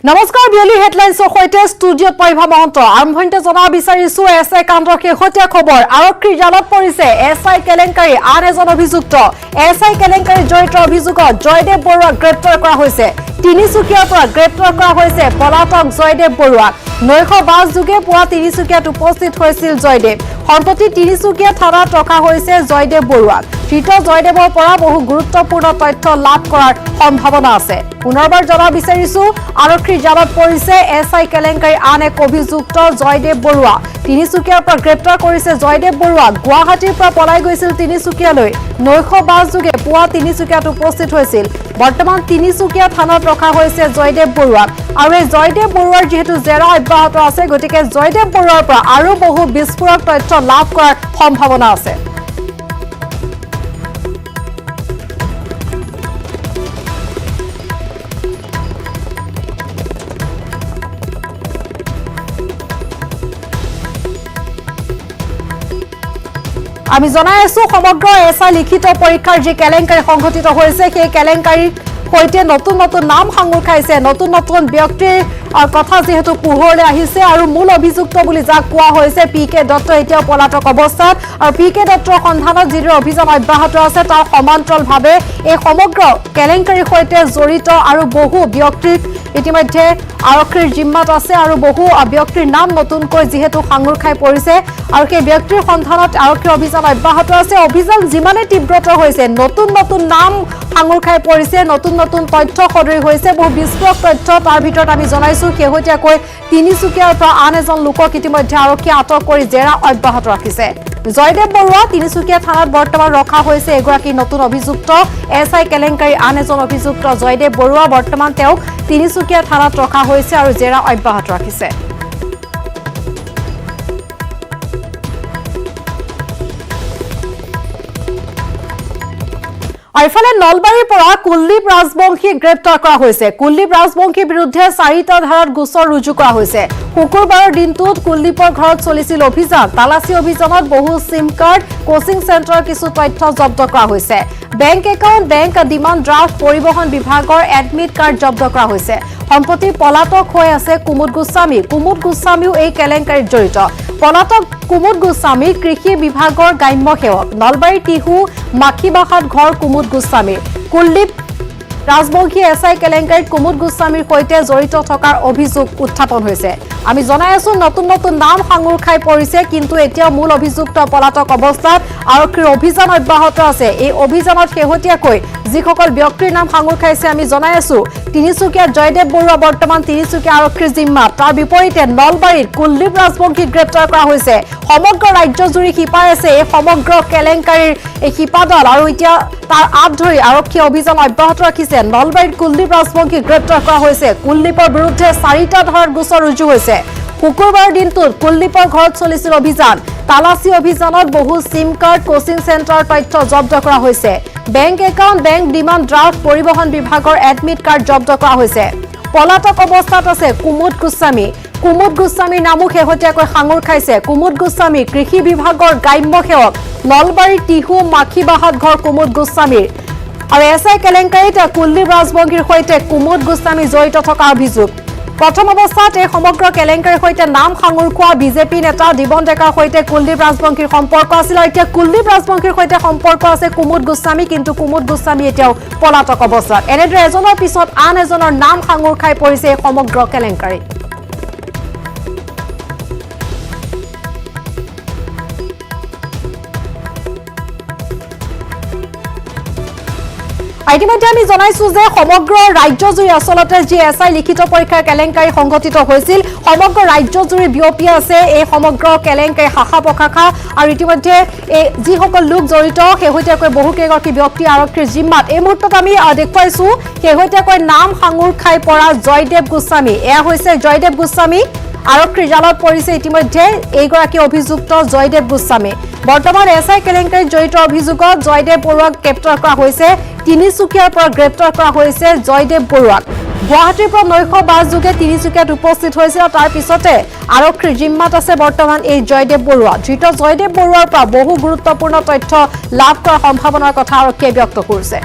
নমস্কাৰ বিয়লি হেডলাইন্সৰ সৈতে ষ্টুডিঅ'ত পৰিভা মহন্ত আৰম্ভণিতে জনাব বিচাৰিছো এছআই কাণ্ডৰ শেহতীয়া খবৰ আৰক্ষীৰ জালত পৰিছে এছআই কেলেংকাৰী আন এজন অভিযুক্ত এছআই কেলেংকাৰীৰ জড়িত অভিযোগত জয়দেৱ বৰুৱাক গ্ৰেপ্তাৰ কৰা হৈছে তিনিচুকীয়াৰ পৰা গ্ৰেপ্তাৰ কৰা হৈছে পলাতক জয়দেৱ বৰুৱাক নৈশ বাছ যোগে পুৱা তিনিচুকীয়াত উপস্থিত হৈছিল জয়দেৱ সম্প্ৰতি তিনিচুকীয়া থানাত ৰখা হৈছে জয়দেৱ বৰুৱাক ধৃত জয়দেৱৰ পৰা বহু গুৰুত্বপূৰ্ণ তথ্য লাভ কৰাৰ সম্ভাৱনা আছে পুনৰবাৰ জনাব বিচাৰিছো আৰক্ষীৰ জালত পৰিছে এছআই কেলেংকাৰী আন এক অভিযুক্ত জয়দেৱ বৰুৱা তিনিচুকীয়াৰ পৰা গ্ৰেপ্তাৰ কৰিছে জয়দেৱ বৰুৱাক গুৱাহাটীৰ পৰা পলাই গৈছিল তিনিচুকীয়ালৈ নৈশ বাছ যোগে পুৱা তিনিচুকীয়াত উপস্থিত হৈছিল বৰ্তমান তিনিচুকীয়া থানাত ৰখা হৈছে জয়দেৱ বৰুৱাক আৰু এই জয়দেৱ বৰুৱাৰ যেহেতু জেৰা অব্যাহত আছে গতিকে জয়দেৱ বৰুৱাৰ পৰা আৰু বহু বিস্ফোৰক তথ্য লাভ কৰাৰ সম্ভাৱনা আছে আমি জনাই আছো সমগ্ৰ এছআই লিখিত পৰীক্ষাৰ যে কেলেংকাৰী সংঘটিত হৈছে সেই কেলেংকাৰীৰ সৈতে নতুন নতুন নাম সাঙুৰ খাইছে নতুন নতুন ব্যক্তিৰ কথা যেহেতু পোহৰলৈ আহিছে আৰু মূল অভিযুক্ত বুলি যাক কোৱা হৈছে পিকে দত্ত এতিয়াও পলাতক অৱস্থাত আৰু পিকে দত্তৰ সন্ধানত যিদৰে অভিযান অব্যাহত আছে তাৰ সমান্তৰালভাৱে এই সমগ্ৰ কেলেংকাৰীৰ সৈতে জড়িত আৰু বহু ব্যক্তিক ইতিমধ্যে আৰক্ষীৰ জিম্মাত আছে আৰু বহু ব্যক্তিৰ নাম নতুনকৈ যেহেতু সাঙুৰ খাই পৰিছে আৰু সেই ব্যক্তিৰ সন্ধানত আৰক্ষীৰ অভিযান অব্যাহত আছে অভিযান যিমানে তীব্ৰতৰ হৈছে নতুন নতুন নাম সাঙুৰ খাই পৰিছে নতুন নতুন তথ্য সদৰি হৈছে বহু বিস্ফোৰক তথ্য তাৰ ভিতৰত আমি জনাইছো শেহতীয়াকৈ তিনিচুকীয়াৰ পৰা আন এজন লোকক ইতিমধ্যে আৰক্ষীয়ে আটক কৰি জেৰা অব্যাহত ৰাখিছে জয়দেৱ বৰুৱা তিনিচুকীয়া থানাত বৰ্তমান ৰখা হৈছে এগৰাকী নতুন অভিযুক্ত এছআই কেলেংকাৰী আন এজন অভিযুক্ত জয়দেৱ বৰুৱা বৰ্তমান তেওঁক তিনিচুকীয়া থানাত ৰখা হৈছে আৰু জেৰা অব্যাহত ৰাখিছে আইফালে নলবাৰীৰ পৰা কুলদীপ ৰাজবংশীক গ্ৰেপ্তাৰ কৰা হৈছে কুলদীপ ৰাজবংশীৰ বিৰুদ্ধে 4টা ধাৰাত গোচৰ ৰুজু কৰা হৈছে শুকুৰবাৰৰ দিনটোত কুলদীপৰ ঘৰত চলিছিল অভিযান তালাচী অভিযানত বহু সিম কাৰ্ড কোচিং চেণ্টাৰৰ কিছু তথ্য জব্দ কৰা হৈছে bank account bank demand draft পৰিবহণ বিভাগৰ এডমিট কাৰ্ড জব্দ কৰা হৈছে সম্প্ৰতি পলাতক হৈ আছে কুমুদ গোস্বামীও এই কেলেংকাৰীত জড়িত পলাতক কুমুদ গোস্বামী কৃষি বিভাগৰ গ্ৰাম্য সেৱক নলবাৰী টিহু মাখিবাহাত ঘৰ কুমুদ গোস্বামী কুলদীপ ৰাজবংশী এছআই কেলেংকাৰীত কুমুদ গোস্বামীৰ সৈতে জড়িত থকাৰ অভিযোগ উত্থাপন হৈছে আমি জনাই আছো নতুন নতুন নাম সাঙুৰ খাই পৰিছে কিন্তু এতিয়া মূল অভিযুক্ত পলাতক অৱস্থাত আৰক্ষীৰ অভিযান অব্যাহত আছে এই অভিযানত শেহতীয়াকৈ যিসকল ব্যক্তিৰ নাম সাঙুৰ খাইছে আমি জনাই আছো তিনিচুকীয়াত জয়দেৱ বৰুৱা বৰ্তমান তিনিচুকীয়া আৰক্ষীৰ জিম্মাত তাৰ বিপৰীতে নলবাৰীত কুলদীপ ৰাজবংশীক গ্ৰেপ্তাৰ কৰা হৈছে সমগ্ৰ ৰাজ্যজুৰি শিপাই আছে এই সমগ্ৰ কেলেংকাৰীৰ এই শিপাদল আৰু এতিয়া তাৰ আঁত ধৰি আৰক্ষী অভিযান অব্যাহত ৰাখিছে নলবাৰীত কুলদীপ ৰাজবংশীক গ্ৰেপ্তাৰ কৰা হৈছে কুলদীপৰ বিৰুদ্ধে 4টা ধাৰাত গোচৰ ৰুজু হৈছে শুকুৰবাৰৰ দিনটোত কুলদীপৰ ঘৰত চলিছিল অভিযান তালাচী অভিযানত বহু সিম কাৰ্ড কোচিং চেণ্টাৰৰ তথ্য জব্দ কৰা হৈছে bank account bank demand draft পৰিবহণ বিভাগৰ এডমিট কাৰ্ড জব্দ কৰা হৈছে পলাতক অৱস্থাত আছে কুমুদ গোস্বামীৰ নামো শেহতীয়াকৈ সাঙুৰ খাইছে কুমুদ গোস্বামী কৃষি বিভাগৰ গ্ৰাম্য সেৱক নলবাৰী টিহু মাখিবাহাত ঘৰ কুমুদ গোস্বামীৰ আৰু এছআই কেলেংকাৰীত কুলদীপ ৰাজবংশীৰ সৈতে কুমুদ গোস্বামী জড়িত থকা অভিযোগ প্ৰথম অৱস্থাত এই সমগ্ৰ কেলেংকাৰীৰ সৈতে নাম সাঙুৰ খোৱা বিজেপি নেতা দিবন ডেকাৰ সৈতে কুলদীপ ৰাজবংশীৰ সম্পৰ্ক আছিল আৰু এতিয়া কুলদীপ ৰাজবংশীৰ সৈতে সম্পৰ্ক আছে কুমুদ গোস্বামী কিন্তু কুমুদ গোস্বামী এতিয়াও পলাতক অৱস্থাত এনেদৰে এজনৰ পিছত আন এজনৰ নাম সাঙুৰ খাই পৰিছে এই সমগ্ৰ কেলেংকাৰী ইতিমধ্যে আমি জনাইছো যে সমগ্ৰ ৰাজ্যজুৰি আচলতে যি এছআই লিখিত পৰীক্ষাৰ কেলেংকাৰী সংঘটিত হৈছিল সমগ্ৰ ৰাজ্যজুৰি বিয়পি আছে এই সমগ্ৰ কেলেংকাৰী শাখা প্ৰশাখা আৰু ইতিমধ্যে এই যিসকল লোক জড়িত শেহতীয়াকৈ বহুকেইগৰাকী ব্যক্তি আৰক্ষীৰ জিম্মাত এই মুহূৰ্তত আমি দেখুৱাইছো শেহতীয়াকৈ নাম সাঙুৰ খাই পৰা জয়দেৱ গোস্বামী এয়া হৈছে জয়দেৱ গোস্বামী আৰক্ষীৰ জালত পৰিছে ইতিমধ্যে এইগৰাকী অভিযুক্ত জয়দেৱ গোস্বামী বৰ্তমান এছআই কেলেংকাৰীত জড়িত অভিযোগত জয়দেৱ বৰুৱাক গ্ৰেপ্তাৰ কৰা হৈছে তিনিচুকীয়াৰ পৰা গ্ৰেপ্তাৰ কৰা হৈছে জয়দেৱ বৰুৱাক গুৱাহাটীৰ পৰা নৈশ বাছ যোগে তিনিচুকীয়াত উপস্থিত হৈছিল তাৰ পিছতে আৰক্ষীৰ জিম্মাত আছে বৰ্তমান এই জয়দেৱ বৰুৱা ধৃত জয়দেৱ বৰুৱাৰ পৰা বহু গুৰুত্বপূৰ্ণ তথ্য লাভ কৰাৰ সম্ভাৱনাৰ কথা আৰক্ষীয়ে ব্যক্ত কৰিছে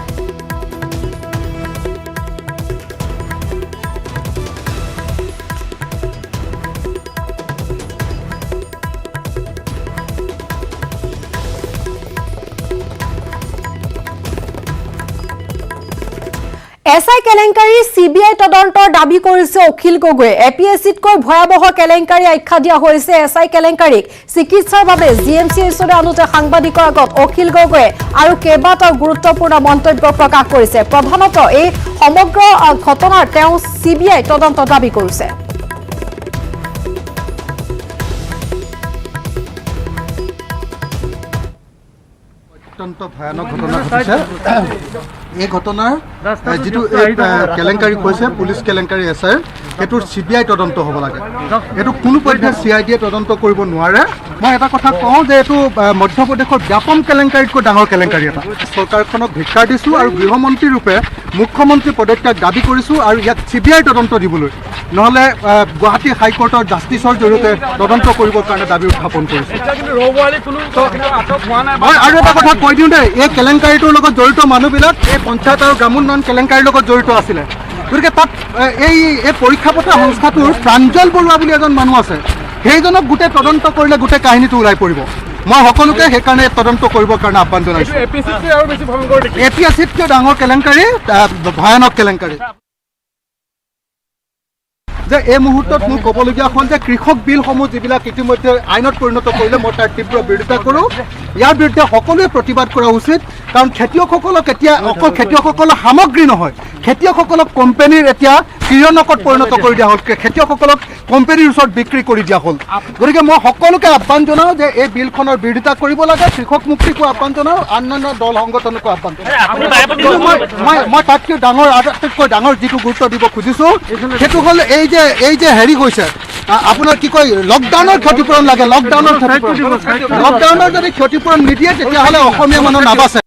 এছআই কেলেংকাৰী CBI তদন্তৰ দাবী কৰিছে অখিল গগৈয়ে APSCতকৈ ভয়াৱহ কেলেংকাৰী আখ্যা দিয়া হৈছে এছআই কেলেংকাৰীক চিকিৎসাৰ বাবে GMCHলৈ আনোতে সাংবাদিকৰ আগত অখিল গগৈয়ে আৰু কেইবাটাও গুৰুত্বপূৰ্ণ মন্তব্য প্ৰকাশ কৰিছে প্ৰধানতঃ এই সমগ্ৰ ঘটনাৰ তেওঁ CBI তদন্ত দাবী কৰিছে অত্যন্ত ভয়ানক ঘটনা ঘটিছে এই ঘটনাৰ যেটো কেলেংকাৰী কৈছে পুলিচ কেলেংকাৰী এছআই এটোৰ CBI তদন্ত হ'ব লাগে এটো কোনো পক্ষে CID তদন্ত কৰিব নোৱাৰে মই এটা কথা কওঁ যে এটো মধ্যপ্ৰদেশৰ ব্যাপক কেলেংকাৰীতকৈ ডাঙৰ কেলেংকাৰী এটা চৰকাৰখনক ধিক্কাৰ দিছো আৰু গৃহমন্ত্ৰী ৰূপে মুখ্যমন্ত্ৰী পদত্যাগ দাবী কৰিছো আৰু ইয়াক CBI তদন্ত দিবলৈ নহলে গুৱাহাটী হাইকোৰ্টৰ জাষ্টিছৰ জৰিয়তে তদন্ত কৰিবৰ কাৰণে দাবী উত্থাপন কৰিছো মই আৰু এটা কথা কৈ দিওঁ দে এই কেলেংকাৰীটোৰ লগত জড়িত মানুহবিলাক এই পঞ্চায়ত আৰু গ্ৰামোন্নয়ন কেলেংকাৰীৰ লগত জড়িত আছিলে গতিকে তাত এই পৰীক্ষা পত্ৰ সংস্থাটোৰ প্ৰাঞ্জল বৰুৱা বুলি এজন মানুহ আছে সেইজনক গোটেই তদন্ত কৰিলে গোটেই কাহিনীটো ওলাই পৰিব মই সকলোকে সেইকাৰণে তদন্ত কৰিবৰ কাৰণে আহ্বান জনাইছোঁ APSCতকৈ ডাঙৰ কেলেংকাৰী ভয়ানক কেলেংকাৰী যে এই মুহূৰ্তত মোৰ ক'বলগীয়া হ'ল যে কৃষক বিলসমূহ যিবিলাক ইতিমধ্যে আইনত পৰিণত কৰিলে মই তাৰ তীব্ৰ বিৰোধিতা কৰোঁ ইয়াৰ বিৰুদ্ধে সকলোৱে প্ৰতিবাদ কৰা উচিত কাৰণ খেতিয়কসকলক এতিয়া অকল খেতিয়কসকলৰ সামগ্ৰী নহয় খেতিয়কসকলক কোম্পানীৰ এতিয়া ক্ৰিয়নকত পৰিণত কৰি দিয়া হ'ল খেতিয়কসকলক কোম্পানীৰ ওচৰত বিক্ৰী কৰি দিয়া হ'ল গতিকে মই সকলোকে আহ্বান জনাওঁ যে এই বিলখনৰ বিৰোধিতা কৰিব লাগে কৃষক মুক্তিকো আহ্বান জনাওঁ অন্যান্য দল সংগঠনকো আহ্বান জনাওঁ মই তাতকৈ ডাঙৰ আটাইতকৈ ডাঙৰ যিটো গুৰুত্ব দিব খুজিছোঁ সেইটো হ'ল এই যে হেৰি হৈছে আপোনাৰ কি কয় লকডাউনৰ ক্ষতিপূৰণ লাগে লকডাউনৰ যদি ক্ষতিপূৰণ নিদিয়ে তেতিয়াহ'লে অসমীয়া মানুহ নাবাচে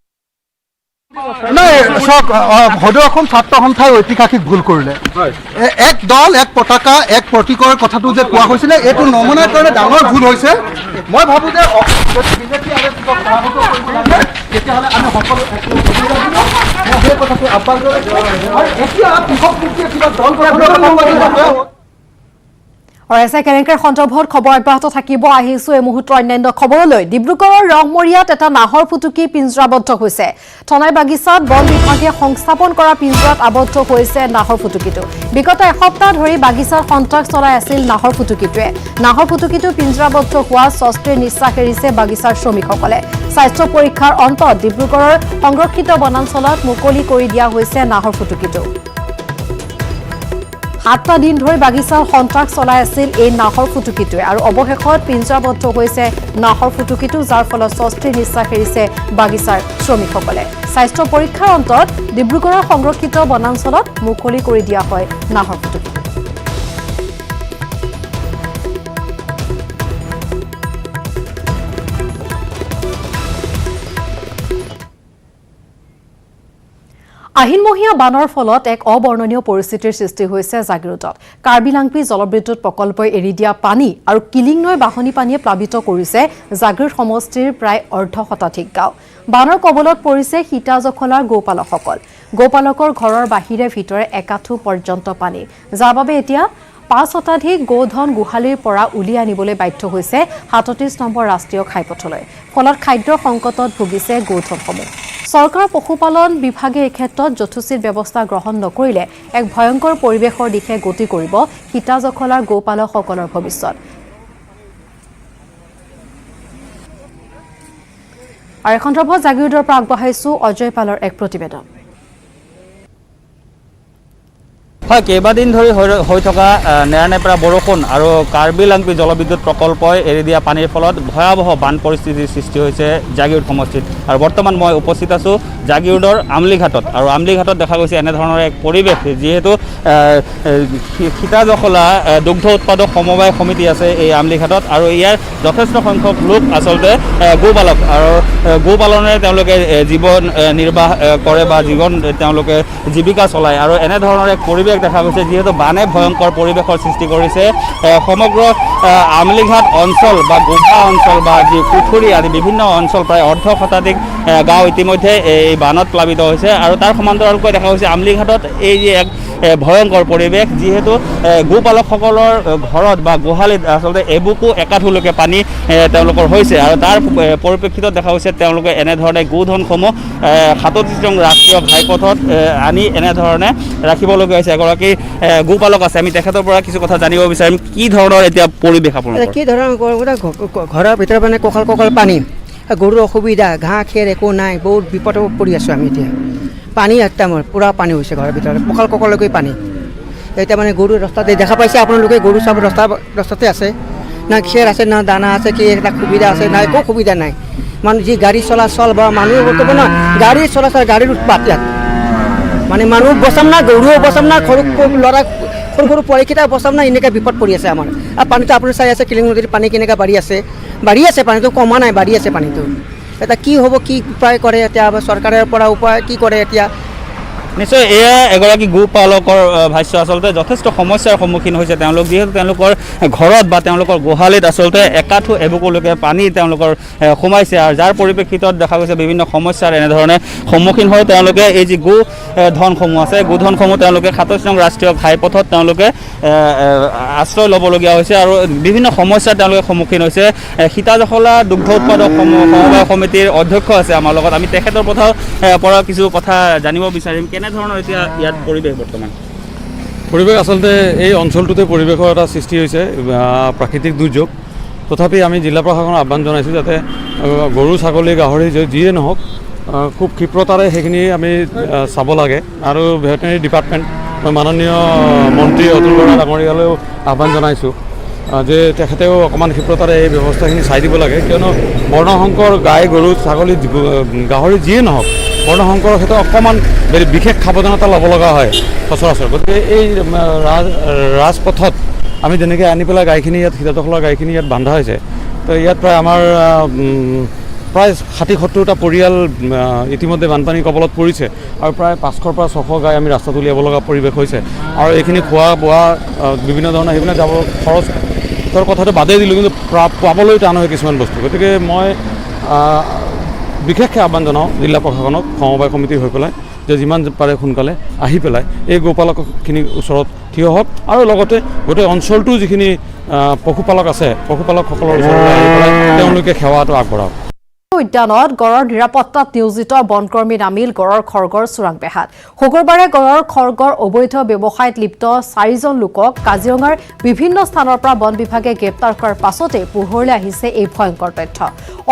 নাই চাওক সদৌ অসম ছাত্ৰ সন্থাই ঐতিহাসিক ভুল কৰিলে এক দল এক পতাকা এক প্ৰতীকৰ কথাটো যে কোৱা হৈছিলে এইটো নমনাৰ কাৰণে ডাঙৰ ভুল হৈছে মই ভাবোঁ যে তেতিয়াহ'লে আমি সকলো সেই কথাটো আহ্বান জনাইছোঁ আৰু এতিয়া কৃষক মুক্তিয়ে কিবা দল আৰু এছআই কেলেংকাৰী সন্দৰ্ভত খবৰ অব্যাহত থাকিব আহিছো এই মুহূৰ্তৰ অন্যান্য খবৰলৈ ডিব্ৰুগড়ৰ ৰংমৰীয়াত এটা নাহৰ ফুটুকি পিঞ্জৰাবদ্ধ হৈছে থনাই বাগিচাত বন বিভাগে সংস্থাপন কৰা পিঞ্জৰাত আবদ্ধ হৈছে নাহৰ ফুটুকিটো বিগত এসপ্তাহ ধৰি বাগিচাত সন্ত্ৰাস চলাই আছিল নাহৰ ফুটুকিটো পিঞ্জৰাবদ্ধ হোৱা স্বস্তিৰ নিশ্বাস এৰিছে বাগিচাৰ শ্ৰমিকসকলে স্বাস্থ্য পৰীক্ষাৰ অন্তত ডিব্ৰুগড়ৰ সংৰক্ষিত বনাঞ্চলত মুকলি কৰি দিয়া হৈছে নাহৰ ফুটুকিটো 7টা দিন ধৰি বাগিচাত সন্ত্ৰাস চলাই আছিল এই নাহৰ ফুটুকিটোৱে আৰু অৱশেষত পিঞ্জৰাবদ্ধ হৈছে নাহৰ ফুটুকিটো যাৰ ফলত স্বস্তিৰ নিশ্বাস এৰিছে বাগিচাৰ শ্ৰমিকসকলে স্বাস্থ্য পৰীক্ষাৰ অন্তত ডিব্ৰুগড়ৰ সংৰক্ষিত বনাঞ্চলত মুকলি কৰি দিয়া হয় নাহৰ ফুটুকি আহিনমহীয়া বানৰ ফলত এক অবৰ্ণনীয় পৰিস্থিতিৰ সৃষ্টি হৈছে জাগিৰোডত কাৰ্বি-লাংপি জলবিদ্যুৎ প্ৰকল্পই এৰি দিয়া পানী আৰু কিলিং নৈ বাহনী পানীয়ে প্লাবিত কৰিছে জাগিৰোড সমষ্টিৰ প্ৰায় অৰ্ধশতাধিক গাঁও বানৰ কবলত পৰিছে সীতাজখলাৰ গোপালকৰ ঘৰৰ বাহিৰে ভিতৰে একাঠু পৰ্যন্ত পানী যাৰ বাবে এতিয়া 5 শতাধিক গোধন গুহালিৰ পৰা উলিয়াই আনিবলৈ বাধ্য হৈছে 37 নম্বৰ ৰাষ্ট্ৰীয় ঘাইপথলৈ ফলত খাদ্য সংকটত ভুগিছে গোধনসমূহ চৰকাৰ পশুপালন বিভাগে এই ক্ষেত্ৰত যথোচিত ব্যৱস্থা গ্ৰহণ নকৰিলে এক ভয়ংকৰ পৰিৱেশৰ দিশে গতি কৰিব সীতাজখলাৰ গোপালকসকলৰ ভৱিষ্যত আৰু এখন সন্দৰ্ভত জাগিৰোডৰ পৰা আগবঢ়াইছো অজয় পালৰ এক প্ৰতিবেদন হয় কেইবাদিন ধৰি হৈ থকা নেৰানেপেৰা বৰষুণ আৰু কাৰ্বি-লাংপি জলবিদ্যুৎ প্ৰকল্পই এৰি দিয়া পানীৰ ফলত ভয়াৱহ বান পৰিস্থিতিৰ সৃষ্টি হৈছে জাগিৰোড সমষ্টিত আৰু বৰ্তমান মই উপস্থিত আছোঁ জাগিৰোডৰ আমলিঘাটত আৰু আমলিঘাটত দেখা গৈছে এনেধৰণৰ এক পৰিৱেশ যিহেতু সীতাজখলা দুগ্ধ উৎপাদক সমবায় সমিতি আছে এই আমলিঘাটত আৰু ইয়াৰ যথেষ্ট সংখ্যক লোক আচলতে গোপালক আৰু গোপালনেৰে তেওঁলোকে জীৱন নিৰ্বাহ কৰে বা তেওঁলোকে জীৱিকা চলায় আৰু এনেধৰণৰ এক পৰিৱেশ দেখা গৈছে যিহেতু বানে ভয়ংকৰ পৰিৱেশৰ সৃষ্টি কৰিছে সমগ্ৰ আমলিঘাট অঞ্চল বা গোভা অঞ্চল বা যি পুখুৰী আদি বিভিন্ন অঞ্চল প্ৰায় অৰ্ধশতাধিক গাঁও ইতিমধ্যে এই বানত প্লাবিত হৈছে আৰু তাৰ সমান্তৰালকৈ দেখা গৈছে আমলিঘাটত এই যে এক ভয়ংকৰ পৰিৱেশ, যিহেতু গোপালকসকলৰ ঘৰত বা গোহালিত আচলতে এবুকু একাঠুলৈকে পানী তেওঁলোকৰ হৈছে আৰু তাৰ পৰিপ্ৰেক্ষিতত দেখা হৈছে তেওঁলোকে এনেধৰণে গোধনসমূহ 37 নং ৰাষ্ট্ৰীয় ঘাইপথত আনি এনেধৰণে ৰাখিবলগীয়া হৈছে। এগৰাকী গোপালক আছে, আমি তেখেতৰ পৰা কিছু কথা জানিব বিচাৰিম। কি ধৰণৰ এতিয়া পৰিৱেশ আপোনালোকৰ? কি ধৰণৰ ঘৰৰ ভিতৰত মানে কঁকাল পানী, গৰুৰ অসুবিধা, ঘাঁহ খেৰ একো নাই, বহুত বিপদত পৰি আছোঁ আমি এতিয়া। পানী একদম পূৰা পানী হৈছে ঘৰৰ ভিতৰত, কঁকাললৈকে পানী। এতিয়া মানে গৰু ৰাস্তাতে দেখা পাইছে আপোনালোকে, গৰু চব ৰাস্তাতে আছে, না খেৰ আছে না দানা আছে, কি এটা সুবিধা আছে না, একো সুবিধা নাই। মানুহ যি গাড়ী চলাচল বা মানুহ ক'ব না, গাড়ী চলাচল, গাড়ীৰ উৎপাত ইয়াত মানে মানুহ বচাম না, গৰুও বচাম না, সৰু ল'ৰা সৰু সৰু পোৱালিকেইটা বচাম না, এনেকৈ বিপদ পৰি আছে আমাৰ। আৰু পানীটো আপুনি চাই আছে কিলিং নদীৰ পানী কেনেকৈ বাঢ়ি আছে পানীটো, কমা নাই, বাঢ়ি আছে পানীটো। এতিয়া কি হ'ব, কি উপায় কৰে এতিয়া চৰকাৰৰ পৰা, উপায় কি কৰে এতিয়া? নিশ্চয় এয়া এগৰাকী গোপালকৰ ভাষ্য। আচলতে যথেষ্ট সমস্যাৰ সন্মুখীন হৈছে তেওঁলোক, যিহেতু তেওঁলোকৰ ঘৰত বা তেওঁলোকৰ গোহালিত আচলতে একাঠু এবুকুলৈকে পানী তেওঁলোকৰ সোমাইছে, আৰু যাৰ পৰিপ্ৰেক্ষিতত দেখা গৈছে বিভিন্ন সমস্যাৰ এনেধৰণে সন্মুখীন হৈ তেওঁলোকে এই যি গোধনসমূহ আছে, গোধনসমূহ তেওঁলোকে 37 নং ৰাষ্ট্ৰীয় ঘাইপথত তেওঁলোকে আশ্ৰয় ল'বলগীয়া হৈছে আৰু বিভিন্ন সমস্যাৰ তেওঁলোকে সন্মুখীন হৈছে। সীতাজখলা দুগ্ধ উৎপাদক সমবায় সমিতিৰ অধ্যক্ষ আছে আমাৰ লগত, আমি তেখেতৰ পৰা কিছু কথা জানিব বিচাৰিম। কেনেধৰণৰ এতিয়া ইয়াত পৰিৱেশ বৰ্তমান? পৰিৱেশ আচলতে এই অঞ্চলটোতে পৰিৱেশৰ এটা সৃষ্টি হৈছে, প্ৰাকৃতিক দুৰ্যোগ। তথাপি আমি জিলা প্ৰশাসনক আহ্বান জনাইছোঁ যাতে গৰু ছাগলী গাহৰি যিয়ে নহওক খুব ক্ষিপ্ৰতাৰে সেইখিনি আমি চাব লাগে। আৰু ভেটেনেৰী ডিপাৰ্টমেণ্ট মাননীয় মন্ত্ৰী অতুল বৰা ডাঙৰীয়ালৈও আহ্বান জনাইছোঁ যে তেখেতেও অকণমান ক্ষিপ্ৰতাৰে এই ব্যৱস্থাখিনি চাই দিব লাগে, কিয়নো বৰ্ণসংকৰ গাই গৰু ছাগলী গাহৰি যিয়ে নহওক বৰ্ণসংকৰৰ ক্ষেত্ৰত অকণমান বিশেষ সাৱধানতা ল'ব লগা হয় সচৰাচৰ। গতিকে এই ৰাজপথত আমি যেনেকৈ আনি পেলাই গাইখিনি ইয়াত সীতাজখলাৰ গাইখিনি ইয়াত বান্ধা হৈছে, তো ইয়াত প্ৰায় আমাৰ প্ৰায় 60-70টা পৰিয়াল ইতিমধ্যে বানপানীৰ কবলত পৰিছে আৰু প্ৰায় 500ৰ পৰা 600 গাই আমি ৰাস্তাত উলিয়াব লগা পৰিৱেশ হৈছে। আৰু এইখিনি খোৱা বোৱা বিভিন্ন ধৰণৰ সেইবিলাক যাব খৰচৰ কথাটো বাদেই দিলোঁ, কিন্তু পাবলৈ টান হয় কিছুমান বস্তু। গতিকে মই বিশেষকৈ আহ্বান জনাওঁ জিলা প্ৰশাসনক, সমবায় সমিতি হৈ পেলাই যে যিমান পাৰে সোনকালে আহি পেলাই এই গোপালকখিনিৰ ওচৰত থিয় হওক আৰু লগতে গোটেই অঞ্চলটোৰ যিখিনি পশুপালক আছে পশুপালকসকলৰ ওচৰত আহি পেলাই তেওঁলোকে সেৱাটো আগবঢ়াওক। উদ্যানত গড়ৰ নিৰাপত্তাত নিয়োজিত বনকৰ্মী নামিল গড়ৰ খৰ্গৰ চোৰাং বেহাত। শুকুৰবাৰে গড়ৰ খৰ্গৰ অবৈধ ব্যৱসায়ত লিপ্ত 4জন লোকক কাজিৰঙাৰ বিভিন্ন স্থানৰ পৰা বন বিভাগে গ্ৰেপ্তাৰ কৰাৰ পাছতে পোহৰলৈ আহিছে এই ভয়ংকৰ তথ্য।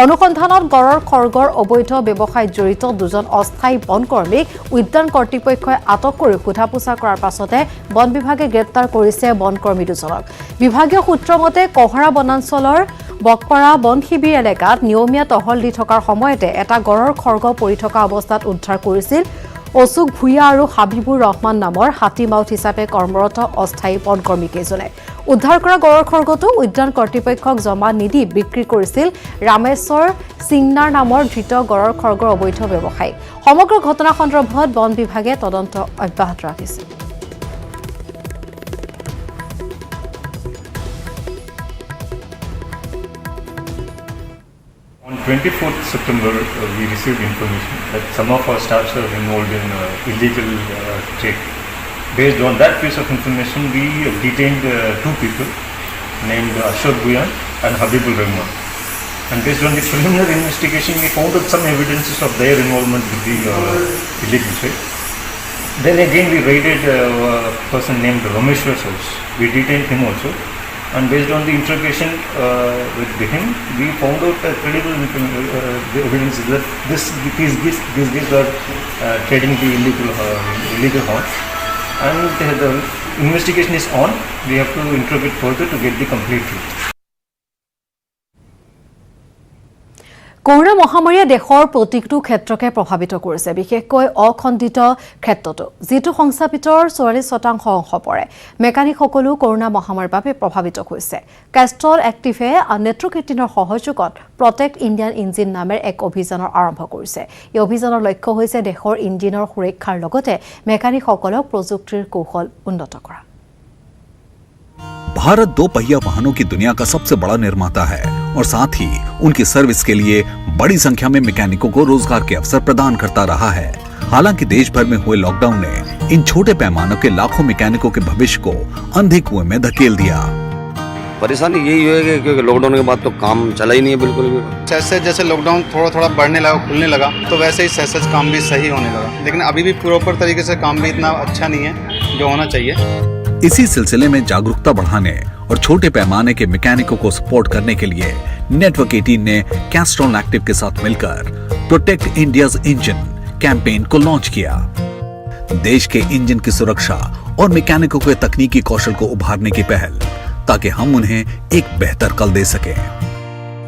অনুসন্ধানত গড়ৰ খৰ্গৰ অবৈধ ব্যৱসায়ত জড়িত 2জন অস্থায়ী বনকৰ্মীক উদ্যান কৰ্তৃপক্ষই আটক কৰি সোধা পোছা কৰাৰ পাছতে বন বিভাগে গ্ৰেপ্তাৰ কৰিছে বনকৰ্মী 2জনক। বিভাগীয় সূত্ৰ মতে কহৰা বনাঞ্চলৰ বকপাৰা বন শিবিৰ এলেকাত নিয়মীয়া টহল দি থকাৰ সময়তে এটা গড়ৰ খৰ্গ পৰি থকা অৱস্থাত উদ্ধাৰ কৰিছিল অশোক ভূঞা আৰু হাবিবুৰ ৰহমান নামৰ হাতীমাউথ হিচাপে কৰ্মৰত অস্থায়ী বনকৰ্মীকেইজনে। উদ্ধাৰ কৰা গড়ৰ খৰ্গটো উদ্যান কৰ্তৃপক্ষক জমা নিদি বিক্ৰী কৰিছিল ৰামেশ্বৰ সিংনাৰ নামৰ ধৃত গড়ৰ খৰ্গৰ অবৈধ ব্যৱসায়ী। সমগ্ৰ ঘটনা সন্দৰ্ভত বন বিভাগে তদন্ত অব্যাহত ৰাখিছে। On 24th September, we received information that some of our staffs are involved in illegal trade. Based on that piece of information, we detained 2 people named Ashok Bhuyan and Habibul Rahman. And based on the preliminary investigation, we found out some evidences of their involvement with the illegal trade. Then again, we raided a person named Rameshwar's house. We detained him also. And based on the interrogation with him, we found out credible evidence that these guys are trading the illegal horse. And the investigation is on. We have to interrogate further to get the complete truth. Corona মহামাৰীয়ে দেশৰ প্ৰতিটো ক্ষেত্ৰকে প্ৰভাৱিত কৰিছে, বিশেষকৈ অখণ্ডিত ক্ষেত্ৰতো, যিটো সংস্থাপিতৰ 44% অংশ পৰে। মেকানিকসকলো কৰোনা মহামাৰীৰ বাবে প্ৰভাৱিত হৈছে। কেষ্ট্ৰল এক্টিভে নেট্ৰকেটিনৰ সহযোগত প্ৰটেক্ট ইণ্ডিয়ান ইঞ্জিন নামেৰে এক অভিযানৰ আৰম্ভ কৰিছে। এই অভিযানৰ লক্ষ্য হৈছে দেশৰ ইঞ্জিনৰ সুৰক্ষাৰ লগতে মেকানিকসকলক প্ৰযুক্তিৰ কৌশল উন্নত কৰা। भारत 2 पहिया वाहनों की दुनिया का सबसे बड़ा निर्माता है और साथ ही उनकी सर्विस के लिए बड़ी संख्या में मैकेनिकों को रोजगार के अवसर प्रदान करता रहा है। हालांकि देश भर में हुए लॉकडाउन ने इन छोटे पैमानों के लाखों मैकेनिकों के भविष्य को अंधे कुएं में धकेल दिया। परेशानी यही है क्योंकि लॉकडाउन के बाद तो काम चला ही नहीं है बिल्कुल भी। जैसे जैसे लॉकडाउन थोड़ा थोड़ा बढ़ने लगा, खुलने लगा, तो वैसे ही सहज काम भी सही होने लगा, लेकिन अभी भी प्रॉपर तरीके से काम भी इतना अच्छा नहीं है जो होना चाहिए। इसी सिलसिले में जागरूकता बढ़ाने और छोटे पैमाने के मैकेनिकों को सपोर्ट करने के लिए नेटवर्क 18 ने कैस्ट्रॉल एक्टिव के साथ मिलकर प्रोटेक्ट इंडियाज इंजन कैंपेन को लॉन्च किया। देश के इंजन की सुरक्षा और मैकेनिकों के तकनीकी कौशल को उभारने की पहल, ताकि हम उन्हें एक बेहतर कल दे सकें।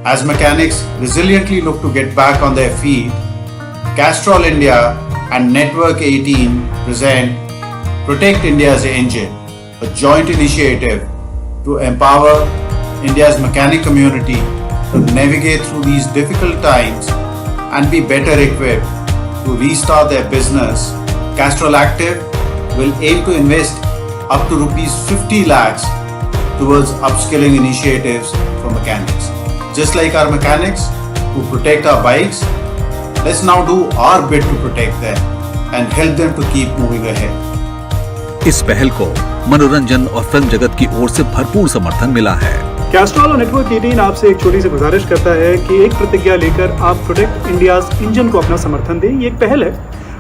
As mechanics resiliently look to get back on their feet, Castrol India and Network 18 present Protect India's Engine, a joint initiative to empower India's mechanic community to navigate through these difficult times and be better equipped to restart their business. Castrol Active will aim to invest up to rupees 50 lakhs towards upskilling initiatives for mechanics. Just like our mechanics who protect our bikes, let's now do our bit to protect them and help them to keep moving ahead. इस पहल को मनोरंजन और film जगत की ओर से भरपूर समर्थन मिला है। कैस्ट्रॉल और नेटवर्क 18 आपसे एक छोटी सी गुजारिश करता है कि एक प्रतिज्ञा लेकर आप प्रोटेक्ट इंडियाज इंजन को अपना समर्थन दें। ये एक पहल है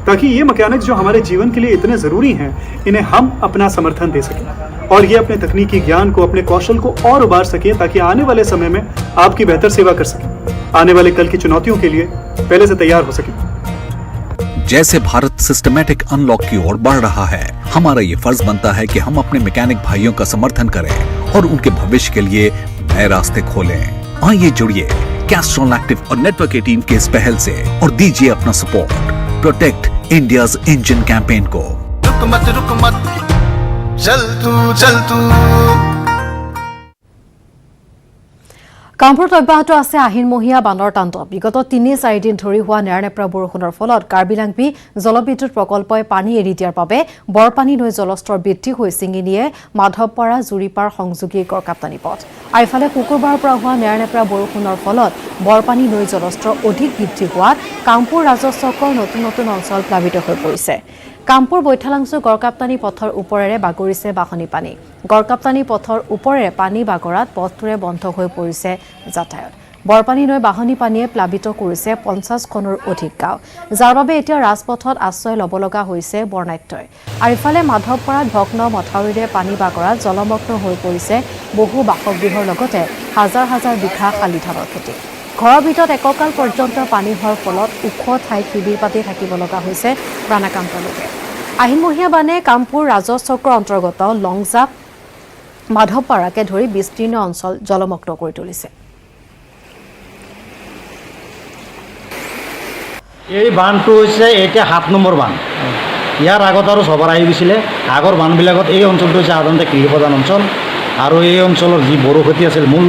ताकि ये मैकेनिक्स जो हमारे जीवन के लिए इतने ज़रूरी हैं, इन्हें हम अपना समर्थन दे सकें और ये अपने तकनीकी ज्ञान को, अपने कौशल को और उभार सकें, ताकि आने वाले समय में आपकी बेहतर सेवा कर सकें, आने वाले कल की चुनौतियों के लिए पहले से तैयार हो सकें। जैसे भारत सिस्टमैटिक अनलॉक की ओर बढ़ रहा है, हमारा ये फर्ज बनता है कि हम अपने मैकेनिक भाइयों का समर्थन करें और उनके भविष्य के लिए नए रास्ते खोलें। आइए जुड़िए कैस्ट्रॉल एक्टिव और नेटवर्क 18 के इस पहल से और दीजिए अपना support protect India's engine campaign को। रुक मत चल तू কামপুৰত অব্যাহত আছে আহিনমহীয়া বানৰ তাণ্ডৱ। বিগত ৩-৪ দিন ধৰি হোৱা নেৰানেপেৰা বৰষুণৰ ফলত কাৰ্বিলাংপি জলবিদ্যুৎ প্ৰকল্পই পানী এৰি দিয়াৰ বাবে বৰপানী নৈ জলস্তৰ বৃদ্ধি হৈ ছিঙিনিয়ে মাধৱপাৰা জুৰিপাৰ সংযোগী গড়কাপ্তানি পথ। আৰু ইফালে শুকুৰবাৰৰ পৰা হোৱা নেৰানেপেৰা বৰষুণৰ ফলত বৰপানী নৈ জলস্তৰ অধিক বৃদ্ধি হোৱাত কামপুৰ ৰাজহ চক্ৰৰ নতুন নতুন অঞ্চল প্লাবিত হৈ পৰিছে। কামপুৰ বৈঠালাংচু গড়কাপ্তানি পথৰ ওপৰেৰে বাগৰিছে বাহনী পানী। গড়কাপ্তানি পথৰ ওপৰেৰে পানী বাগৰাত পথটোৰে বন্ধ হৈ পৰিছে যাতায়াত। বৰপানী নৈ বাহনী পানীয়ে প্লাবিত কৰিছে 50খনৰ অধিক গাঁও, যাৰ বাবে এতিয়া ৰাজপথত আশ্ৰয় ল'ব লগা হৈছে বৰ্ণাঢ্যই। আৰু ইফালে মাধৱপাৰাত ভগ্ন মথাউৰিৰে পানী বাগৰাত জলমগ্ন হৈ পৰিছে বহু বাসগৃহৰ লগতে হাজাৰ হাজাৰ বিঘা শালি ধানৰ খেতি। ঘৰৰ ভিতৰত এককাল পৰ্যন্ত পানী হোৱাৰ ফলত ওখ ঠাইত শিবিৰ পাতি থাকিব লগা হৈছে প্ৰাণাকান্ত লোকে। আহিনমহীয়া বানে কামপুৰ ৰাজহ চক্ৰৰ অন্তৰ্গত লংজাপ মাধৱপাৰাকে ধৰি বিস্তীৰ্ণ অঞ্চল জলমগ্ন কৰি তুলিছে। এই বান্ধটো হৈছে এতিয়া 7 নম্বৰ বান্ধ। ইয়াৰ আগত আৰু সবৰ আহি গৈছিলে। আগৰ বান্ধবিলাকত এই অঞ্চলটো হৈছে সাধাৰণতে কৃষিপ্ৰধান অঞ্চল আৰু এই অঞ্চলৰ যি বড়ো খেতি আছিল মূল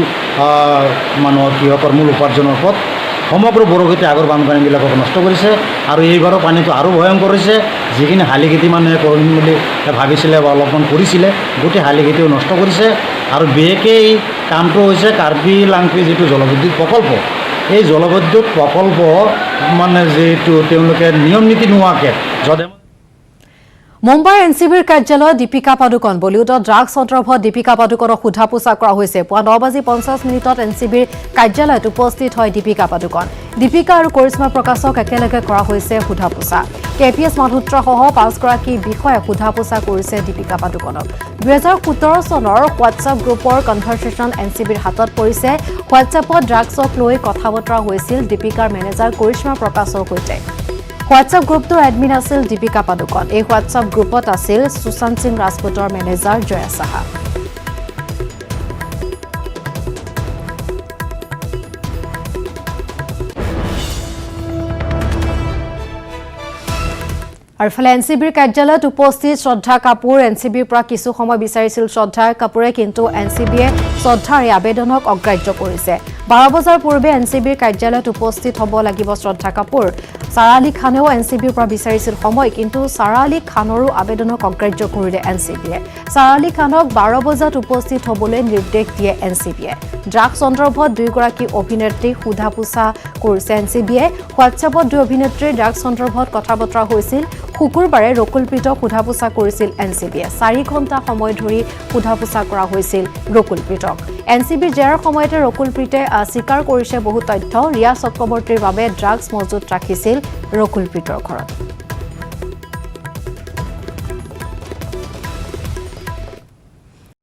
মানুহৰ কৃষকৰ মূল উপাৰ্জনৰ পথ, সমগ্ৰ বড়ো খেতি আগৰ বানপানীবিলাকক নষ্ট কৰিছে। আৰু এইবাৰো পানীটো আৰু ভয়ংকৰ হৈছে। যিখিনি শালি খেতি মানুহে কৰিম বুলি ভাবিছিলে বা অলপমান কৰিছিলে, গোটেই শালি খেতিও নষ্ট কৰিছে। আৰু বিশেষকৈ এই কামটো হৈছে কাৰ্বি লাংপি যিটো জলবিদ্যুৎ প্ৰকল্প, এই জলবিদ্যুৎ প্ৰকল্প মানে যিটো তেওঁলোকে নিয়ম নীতি নোহোৱাকৈ য'তে মুম্বাইৰ এনচিবিৰ কাৰ্যালয়ত দীপিকা পাডুকন বলিউডত ড্ৰাগছ সন্দৰ্ভত দীপিকা পাডুকনক সোধা পোছা কৰা হৈছে। পুৱা 9:50 এনচিবিৰ কাৰ্যালয়ত উপস্থিত হয় দীপিকা পাডুকন। দীপিকা আৰু কৰিশ্মা প্ৰকাশক একেলগে কৰা হৈছে সোধা পোছা। কেপিএছ মালহোত্ৰাসহ 5গৰাকী বিষয়াক সোধা পোছা কৰিছে দীপিকা পাডুকনক। 2017 চনৰ হোৱাটছআপ গ্ৰুপৰ কনভাৰ্চেশ্যন এনচিবিৰ হাতত পৰিছে। হোৱাটছআপত ড্ৰাগছক লৈ কথা বতৰা হৈছিল দীপিকাৰ মেনেজাৰ কৰিশ্মা প্ৰকাশৰ সৈতে। হোৱাটছআপ গ্ৰুপটোৰ এডমিন আছিল দীপিকা পাডুকন। এই হোৱাটছআপ গ্ৰুপত আছিল সুশান্ত সিং ৰাজপুতৰ মেনেজাৰ জয়া সাহা। আৰু ইফালে এনচিবিৰ কাৰ্যালয়ত উপস্থিত শ্ৰদ্ধা কাপুৰ এনচিবিৰ পৰা কিছু সময় বিচাৰিছিল শ্ৰদ্ধা কাপুৰে, কিন্তু এনচিবিয়ে শ্ৰদ্ধাৰ এই আবেদনক অগ্ৰাহ্য কৰিছে। 12 বজাৰ পূৰ্বে এনচিবিৰ কাৰ্যালয়ত উপস্থিত হ'ব লাগিব শ্ৰদ্ধা কাপুৰ। ছাৰা আলী খানেও এনচিবিৰ পৰা বিচাৰিছিল সময়, কিন্তু ছাৰা আলী খানৰো আবেদনক অগ্ৰাহ্য কৰিলে এনচিবিয়ে। ছাৰা আলী খানক 12 বজাত উপস্থিত হ'বলৈ নিৰ্দেশ দিয়ে এনচিবিয়ে। ড্ৰাগছ সন্দৰ্ভত দুয়োগৰাকী অভিনেত্ৰীক সোধা পোছা কৰিছে এনচিবিয়ে। হোৱাটছএপত দুই অভিনেত্ৰীৰ ড্ৰাগছ সন্দৰ্ভত কথা বতৰা হৈছিল। শুকুৰবাৰে ৰকুলপ্ৰীতক সোধা পোছা কৰিছিল এনচিবিয়ে। 4 ঘণ্টা সময় ধৰি সোধা পোছা কৰা হৈছিল ৰকুলপ্ৰীতক। এনচিবিৰ জেৰাৰ সময়তে ৰকুলপ্ৰীতে স্বীকাৰ কৰিছে বহু তথ্য। ৰিয়া চক্ৰৱৰ্তীৰ বাবে ড্ৰাগছ মজুত ৰাখিছিল ৰকুলপ্ৰীতৰ ঘৰত।